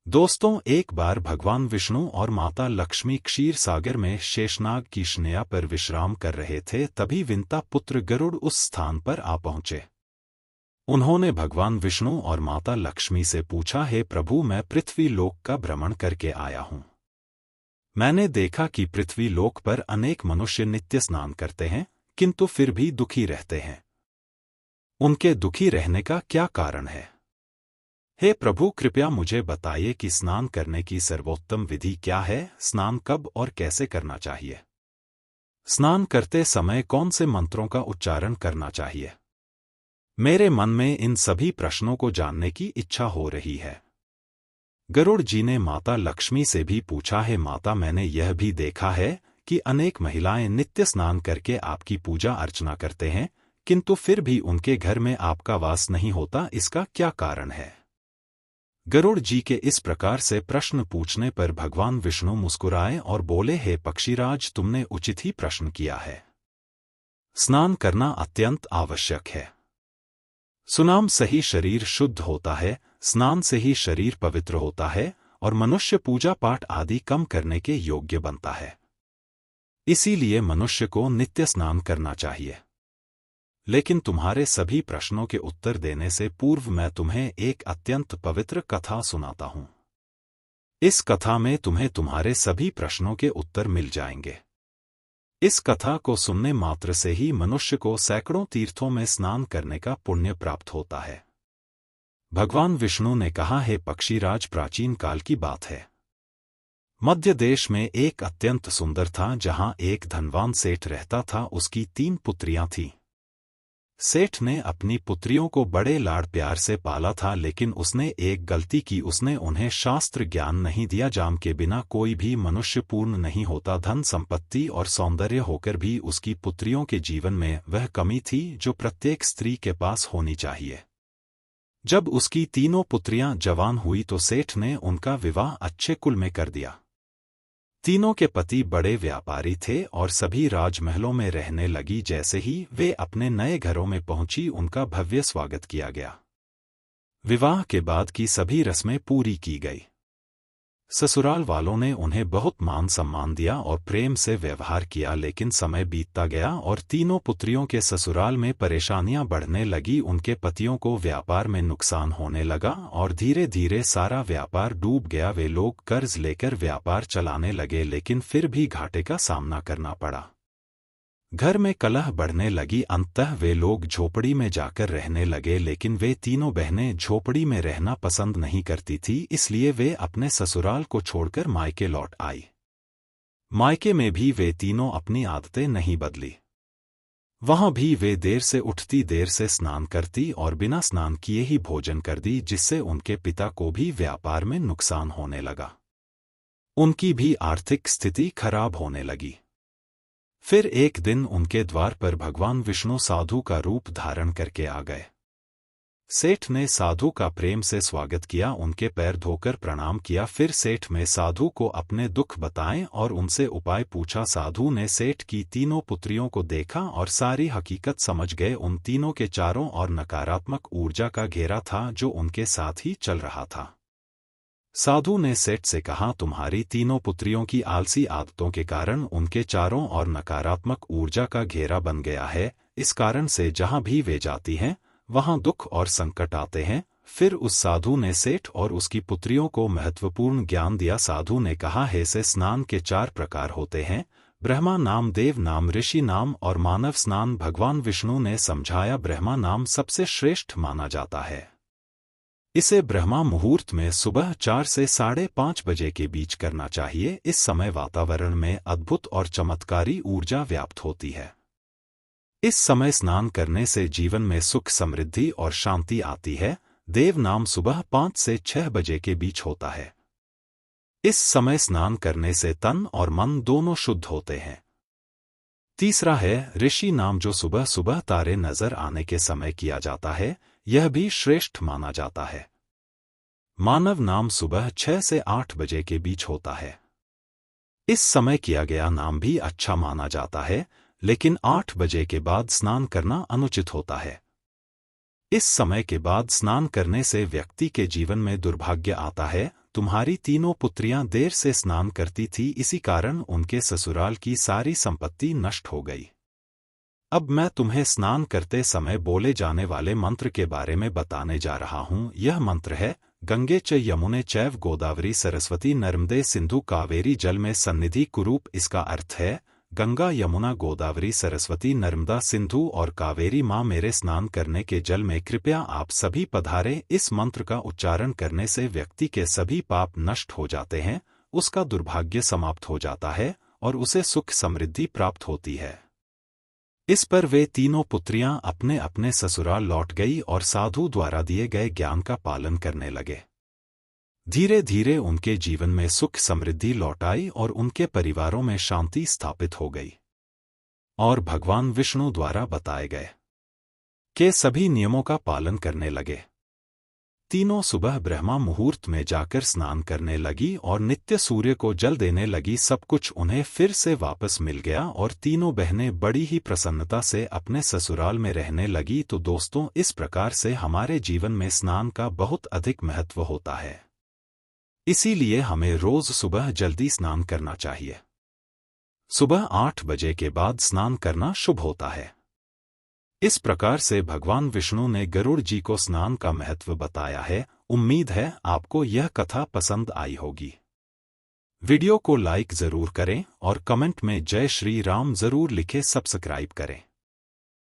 दोस्तों, एक बार भगवान विष्णु और माता लक्ष्मी क्षीर सागर में शेषनाग की शैया पर विश्राम कर रहे थे। तभी विंता पुत्र गरुड़ उस स्थान पर आ पहुंचे। उन्होंने भगवान विष्णु और माता लक्ष्मी से पूछा, हे प्रभु, मैं पृथ्वी लोक का भ्रमण करके आया हूं। मैंने देखा कि पृथ्वी लोक पर अनेक मनुष्य नित्य स्नान करते हैं, किंतु फिर भी दुखी रहते हैं। उनके दुखी रहने का क्या कारण है? हे प्रभु, कृपया मुझे बताइए कि स्नान करने की सर्वोत्तम विधि क्या है, स्नान कब और कैसे करना चाहिए, स्नान करते समय कौन से मंत्रों का उच्चारण करना चाहिए। मेरे मन में इन सभी प्रश्नों को जानने की इच्छा हो रही है। गरुड़ जी ने माता लक्ष्मी से भी पूछा, है माता, मैंने यह भी देखा है कि अनेक महिलाएं नित्य स्नान करके आपकी पूजा अर्चना करते हैं, किंतु फिर भी उनके घर में आपका वास नहीं होता, इसका क्या कारण है? गरुड़ जी के इस प्रकार से प्रश्न पूछने पर भगवान विष्णु मुस्कुराए और बोले, हे पक्षीराज, तुमने उचित ही प्रश्न किया है। स्नान करना अत्यंत आवश्यक है। स्नान से ही शरीर शुद्ध होता है, स्नान से ही शरीर पवित्र होता है और मनुष्य पूजा पाठ आदि कम करने के योग्य बनता है। इसीलिए मनुष्य को नित्य स्नान करना चाहिए। लेकिन तुम्हारे सभी प्रश्नों के उत्तर देने से पूर्व मैं तुम्हें एक अत्यंत पवित्र कथा सुनाता हूं। इस कथा में तुम्हें तुम्हारे सभी प्रश्नों के उत्तर मिल जाएंगे। इस कथा को सुनने मात्र से ही मनुष्य को सैकड़ों तीर्थों में स्नान करने का पुण्य प्राप्त होता है। भगवान विष्णु ने कहा, हे पक्षीराज, प्राचीन काल की बात है। मध्य देश में एक अत्यंत सुंदर था, जहां एक धनवान सेठ रहता था। उसकी 3 पुत्रियां थीं। सेठ ने अपनी पुत्रियों को बड़े लाड़ प्यार से पाला था, लेकिन उसने एक गलती की। उसने उन्हें शास्त्र ज्ञान नहीं दिया। जाम के बिना कोई भी मनुष्य पूर्ण नहीं होता। धन संपत्ति और सौंदर्य होकर भी उसकी पुत्रियों के जीवन में वह कमी थी जो प्रत्येक स्त्री के पास होनी चाहिए। जब उसकी तीनों पुत्रियां जवान हुई तो सेठ ने उनका विवाह अच्छे कुल में कर दिया। तीनों के पति बड़े व्यापारी थे और सभी राजमहलों में रहने लगी। जैसे ही वे अपने नए घरों में पहुंची, उनका भव्य स्वागत किया गया। विवाह के बाद की सभी रस्में पूरी की गई। ससुराल वालों ने उन्हें बहुत मान सम्मान दिया और प्रेम से व्यवहार किया। लेकिन समय बीतता गया और तीनों पुत्रियों के ससुराल में परेशानियां बढ़ने लगी। उनके पतियों को व्यापार में नुकसान होने लगा और धीरे धीरे सारा व्यापार डूब गया। वे लोग कर्ज लेकर व्यापार चलाने लगे, लेकिन फिर भी घाटे का सामना करना पड़ा। घर में कलह बढ़ने लगी। अंततः वे लोग झोपड़ी में जाकर रहने लगे। लेकिन वे तीनों बहनें झोपड़ी में रहना पसंद नहीं करती थी, इसलिए वे अपने ससुराल को छोड़कर मायके लौट आई। मायके में भी वे तीनों अपनी आदतें नहीं बदली। वहां भी वे देर से उठती, देर से स्नान करती और बिना स्नान किए ही भोजन कर दी, जिससे उनके पिता को भी व्यापार में नुकसान होने लगा। उनकी भी आर्थिक स्थिति खराब होने लगी। फिर एक दिन उनके द्वार पर भगवान विष्णु साधु का रूप धारण करके आ गए। सेठ ने साधु का प्रेम से स्वागत किया, उनके पैर धोकर प्रणाम किया। फिर सेठ ने साधु को अपने दुख बताए और उनसे उपाय पूछा। साधु ने सेठ की तीनों पुत्रियों को देखा और सारी हकीकत समझ गए। उन तीनों के चारों ओर नकारात्मक ऊर्जा का घेरा था जो उनके साथ ही चल रहा था। साधु ने सेठ से कहा, तुम्हारी तीनों पुत्रियों की आलसी आदतों के कारण उनके चारों ओर नकारात्मक ऊर्जा का घेरा बन गया है। इस कारण से जहां भी वे जाती हैं, वहां दुख और संकट आते हैं। फिर उस साधु ने सेठ और उसकी पुत्रियों को महत्वपूर्ण ज्ञान दिया। साधु ने कहा, हे से स्नान के 4 प्रकार होते हैं, ब्रह्मा नाम, देव नाम, ऋषि नाम और मानव स्नान। भगवान विष्णु ने समझाया, ब्रह्मा नाम सबसे श्रेष्ठ माना जाता है। इसे ब्रह्मा मुहूर्त में सुबह 4 से 5:30 बजे के बीच करना चाहिए। इस समय वातावरण में अद्भुत और चमत्कारी ऊर्जा व्याप्त होती है। इस समय स्नान करने से जीवन में सुख, समृद्धि और शांति आती है। देव नाम सुबह 5 से 6 बजे के बीच होता है। इस समय स्नान करने से तन और मन दोनों शुद्ध होते हैं। तीसरा है ऋषि नाम, जो सुबह सुबह तारे नजर आने के समय किया जाता है। यह भी श्रेष्ठ माना जाता है। मानव नाम सुबह 6 से 8 बजे के बीच होता है। इस समय किया गया नाम भी अच्छा माना जाता है, लेकिन 8 बजे के बाद स्नान करना अनुचित होता है। इस समय के बाद स्नान करने से व्यक्ति के जीवन में दुर्भाग्य आता है। तुम्हारी तीनों पुत्रियां देर से स्नान करती थी, इसी कारण उनके ससुराल की सारी संपत्ति नष्ट हो गई। अब मैं तुम्हें स्नान करते समय बोले जाने वाले मंत्र के बारे में बताने जा रहा हूं। यह मंत्र है, गंगे च यमुने चैव गोदावरी सरस्वती नर्मदे सिंधु कावेरी जल में सन्निधि कुरूप। इसका अर्थ है, गंगा यमुना गोदावरी सरस्वती नर्मदा सिंधु और कावेरी माँ मेरे स्नान करने के जल में कृपया आप सभी पधारे। इस मंत्र का उच्चारण करने से व्यक्ति के सभी पाप नष्ट हो जाते हैं, उसका दुर्भाग्य समाप्त हो जाता है और उसे सुख समृद्धि प्राप्त होती है। इस पर वे तीनों पुत्रियां अपने अपने ससुराल लौट गई और साधु द्वारा दिए गए ज्ञान का पालन करने लगे। धीरे धीरे उनके जीवन में सुख समृद्धि लौट आई और उनके परिवारों में शांति स्थापित हो गई और भगवान विष्णु द्वारा बताए गए के सभी नियमों का पालन करने लगे। तीनों सुबह ब्रह्मा मुहूर्त में जाकर स्नान करने लगी और नित्य सूर्य को जल देने लगी। सब कुछ उन्हें फिर से वापस मिल गया और तीनों बहनें बड़ी ही प्रसन्नता से अपने ससुराल में रहने लगी। तो दोस्तों, इस प्रकार से हमारे जीवन में स्नान का बहुत अधिक महत्व होता है, इसीलिए हमें रोज सुबह जल्दी स्नान करना चाहिए। सुबह 8 बजे के बाद स्नान करना शुभ होता है। इस प्रकार से भगवान विष्णु ने गरुड़ जी को स्नान का महत्व बताया है। उम्मीद है आपको यह कथा पसंद आई होगी। वीडियो को लाइक जरूर करें और कमेंट में जय श्री राम जरूर लिखे। सब्सक्राइब करें।